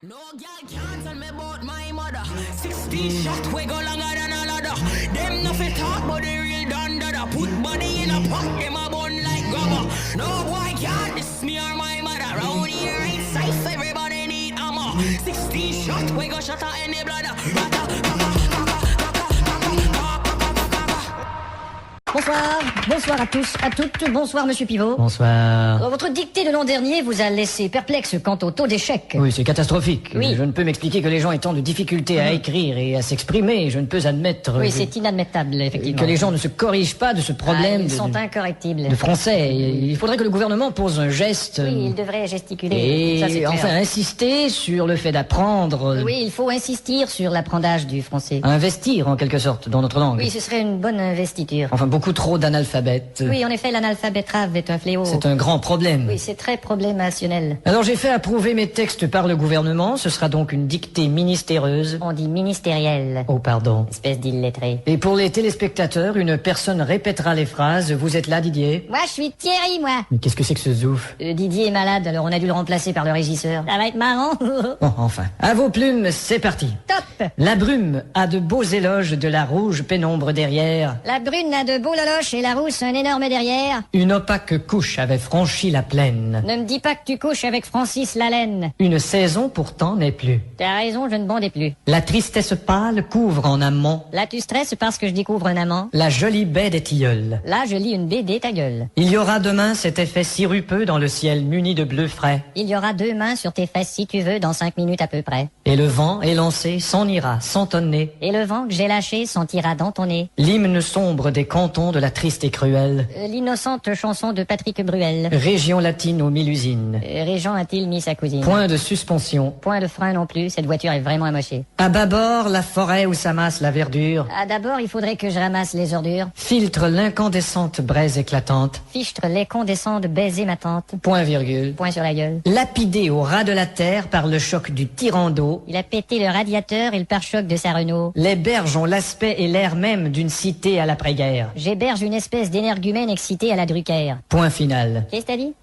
No girl can't tell me about my mother. 16 shot we go longer than a ladder. Them nothing talk but the real dada. Put body in a pot, them a bun like grabber. No boy can't diss me or my mother. Round here ain't safe, everybody need armor. 16 shot we go shut out any bladder. Bonsoir, bonsoir à tous, à toutes, bonsoir Monsieur Pivot. Bonsoir. Votre dictée de l'an dernier vous a laissé perplexe quant au taux d'échec. Oui, c'est catastrophique. Oui. Je ne peux m'expliquer que les gens aient tant de difficultés à écrire et à s'exprimer. Je ne peux admettre Oui, c'est inadmettable, effectivement. que les gens ne se corrigent pas de ce problème Ils sont incorrectibles. de français. Il faudrait que le gouvernement pose un geste Oui, il devrait gesticuler. Ça, c'est et clair. enfin insister sur le fait d'apprendre, Oui, il faut insister sur l'apprentissage du français. investir en quelque sorte dans notre langue. Oui, ce serait une bonne investiture. Enfin, beaucoup trop d'analphabètes. Oui, en effet, l'analphabétrave est un fléau. C'est un grand problème. Oui, c'est très problémationnel. Alors j'ai fait approuver mes textes par le gouvernement. Ce sera donc une dictée ministéreuse. On dit ministériel. Oh, pardon. Espèce d'illettré. Et pour les téléspectateurs, une personne répétera les phrases. Vous êtes là, Didier? Moi, je suis Thierry, moi. Mais qu'est-ce que c'est que ce zouf? Didier est malade, alors on a dû le remplacer par le régisseur. Ça va être marrant. Bon, enfin. À vos plumes, c'est parti. Top. La brume a de beaux éloges de la rouge pénombre derrière. La brune a de beaux loloches et la rousse un énorme derrière. Une opaque couche avait franchi la plaine. Ne me dis pas que tu couches avec Francis Lalaine. Une saison pourtant n'est plus. T'as raison, je ne bondais plus. La tristesse pâle couvre en amont Là, tu stresses parce que je découvre un amant. la jolie baie des tilleuls. Là, je lis une BD, ta gueule. Il y aura demain cet effet sirupeux dans le ciel muni de bleu frais. Il y aura 2 mains sur tes fesses si tu veux dans 5 minutes à peu près. Et le vent élancé s'en ira sans tonner. Et le vent que j'ai lâché sentira dans ton nez. L'hymne sombre des cantons de la triste et cruelle L'innocente chanson de Patrick Bruel. région latine aux 1000 usines. Régent a-t-il mis sa cousine? Point de suspension. Point de frein non plus, cette voiture est vraiment amochée. À bâbord, la forêt où s'amasse la verdure Ah, d'abord, il faudrait que je ramasse les ordures. filtre l'incandescente braise éclatante. Fichtre les condescends de baiser ma tante. Point virgule. Point sur la gueule. Lapidé au ras de la terre par le choc du tyran d'eau, Il a pété le radiateur et le pare-choc de sa Renault. les berges ont l'aspect et l'air même d'une cité à l'après-guerre. J'héberge une espèce d'énergumène excité à la Drucker. Point final. Qu'est-ce que t'as dit?